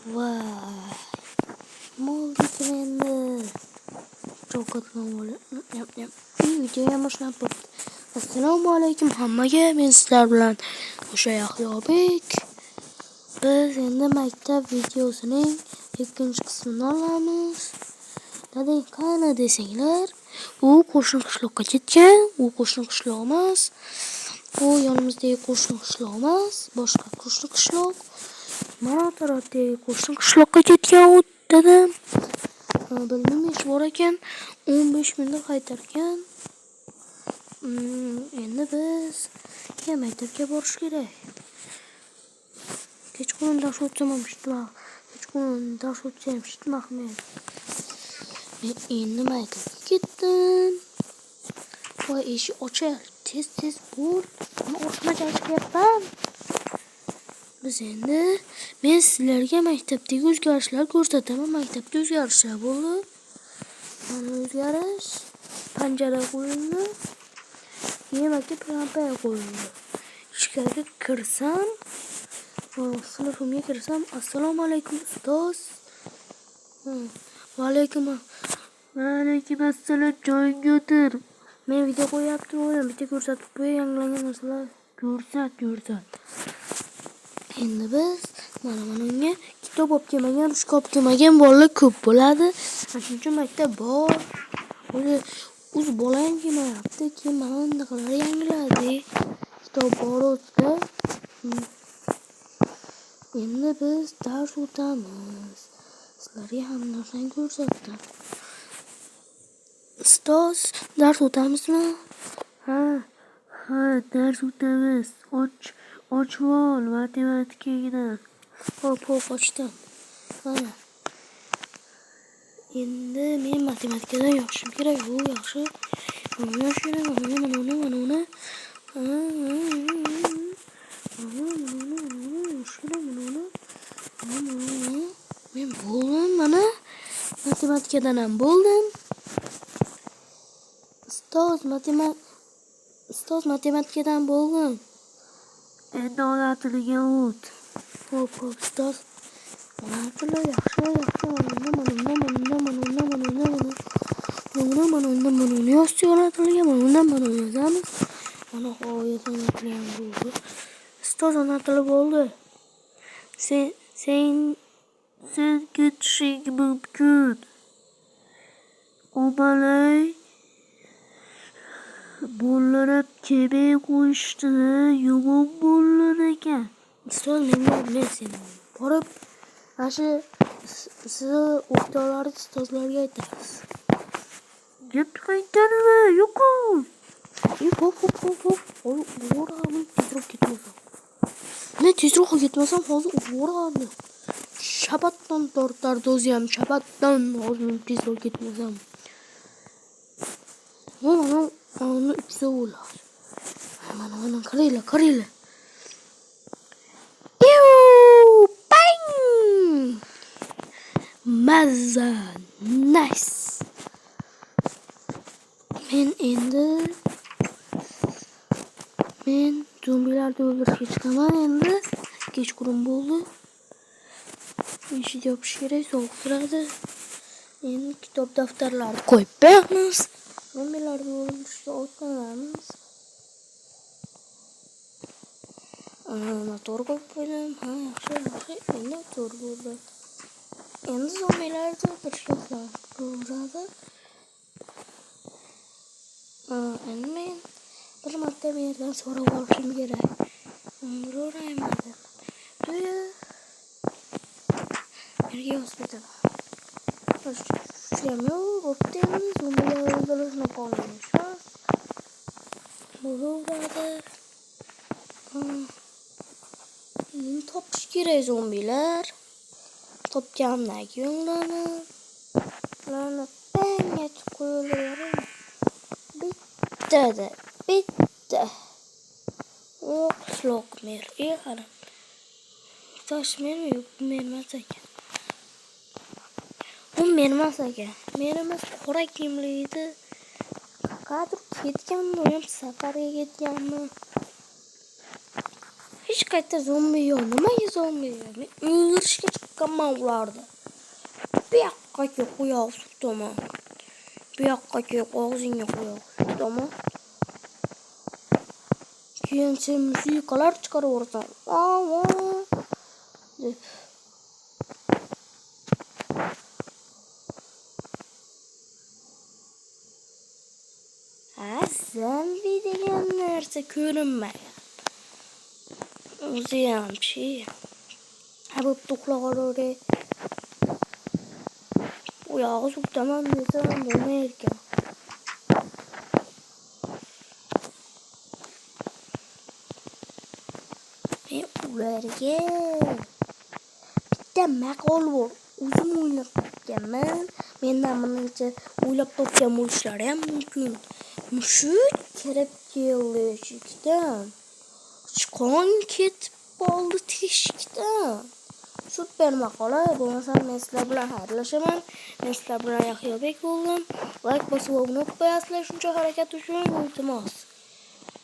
Vay. Multitrender. Çok katlanmalı. Videoya başlayalım. Assalomu alaykum hammaga. Men sizlar bilan o'sha Yahyobek. Biz endi maktab videosining ikkinchi qismini olamiz. Dadang qani desanglar, u qo'shni qishloqqa ketgan. U qo'shni qishloq emas. Bu yonimizdagi qo'shni qishloq emas, boshqa qo'shni qishloq. Mana tarafdagi qo'shni qishloqqa ketgan u dadam. Bilmayman ish bor ekan, 15 minda qaytargan. Endi biz maktabga borish kerak. Kechqurun dars o'tmamişdim. Kechqurun dars o'tmamişdim men. Men endi maktabga ketdim. Voy eshik ochar. Tez bo'l. Men o'rtmaga chiqyapman. Biz endi men sizlarga maktabdagi o'zgarishlar ko'rsataman. Maktabda o'zgarishlar bo'ldi. Mana o'zgarish. Panjara qo'yildi. Yemakka lampa qo'yildi. Ichkariga kirsam, sinfimga kirsam, assalomu alaykum ustoz. Va alaykum assalom, joyingga o'tir. Men video qo'yapman, bitta ko'rsatib qo'y, yangilangan narsalar ko'rsat. Endi biz mana unga kitob olib kelmagan, ruchka olib kelmagan bolalar ko'p bo'ladi. Shuncha maktab bor. O'z bolam kelmayapti, keyin mana bunaqalar yangiladi. Kitob bor o'tda. Endi biz dars o'tamiz. Sizlarga ham narsani ko'rsatdim. Ustoz, dars o'tamizmi? Ha, dars o'tamiz. Ochvol matematikadan. Hop ochdim. Mana. Endi men matematikadan yoshim kerak. Bu yaxshi. Mana men bo'ldim, mana matematikadan ham bo'ldim. Ustoz matematikadan bo'ldim. Endi ona tiliga o't. Hop ustoz. Ona tili yaxshi. Mana yozdi ona tiliga, mana yozamiz. Mana hoyatdan ham bo'ldi. Ustoz ona tili bo'ldi. Sen ketishing mumkin. Omalay bolalar kemay qo'yishdi, yomon bolalar ekan. Ustoz men seni borib, ashu sizni o'qituvchilar ustozlarga aytamiz. Gap qaytarma, yo'q. Hop. O'raman, tezroq ketmasam. Men tezroq ketmasam hozir o'raman. Shabatdan tortardi o'zi ham, shabatdan hozir tezroq ketmasam. Mana ipsa bo'lar. Mana qaranglar. Bang! Mazza, nice. Men zombilarni o'ldirishga chiqaman endi. Kechqurun bo'ldi. Eshik yopish kerak, sovuq turadi. Endi kitob daftarlarni qo'yib qo'yamiz. Zombilarni o'ldirishga otlanamiz. Motor qo'yib qo'ydim. Ha, yaxshi. Endi motor bo'ldi. Endi zombilarni o'ldirishga otlanadi. Endi men bir marta mendan so'rab olishim kerak. Urayman deb. Yerga hospital. Shuyamyo bo'pti endi zombilar o'ldirishni qolmaymiz. Bo'ladi. Endi topish kerak zombilar. Topgandan keyin ularni bangga qo'yib bitta. O qishloq mer. Qarang. Toshmermi yo'q, mermas ekan. U mermas ekan. Mermas qora kiyimli edi. Qadr ketganmi, ham safarga ketganmi? Hech qayerda zombi yo'q. Nimaga zombi yo'q? Men o'ldirishga çıkan mavlardı. Bir yakka ki koyağı tuttuğumu. Bir yakka ki ağzını koyağı tuttuğumu. Kimse müzikalar çıkar orada. Aa. Sen videoyan nerede görünmeyen. Uzayan şey. Bu tuklalar oraya. Uyağı tuttamam ne zaman dönerken. Ben ularga. Bitta maqol bor. O'zim o'ylab topganman. Mendan buncha o'ylab topgan bo'lishlari ham mumkin. Mushuk kirib keldi eshikdan. Sichqon ketib qoldi teshikdan. Super maqola. Bo'lmasam men sizlar bilan xayrlashaman. Men sizlar bilan Yahyobek bo'ldim. Like bosib obuna qo'yasizlar shuncha harakat uchun iltimos.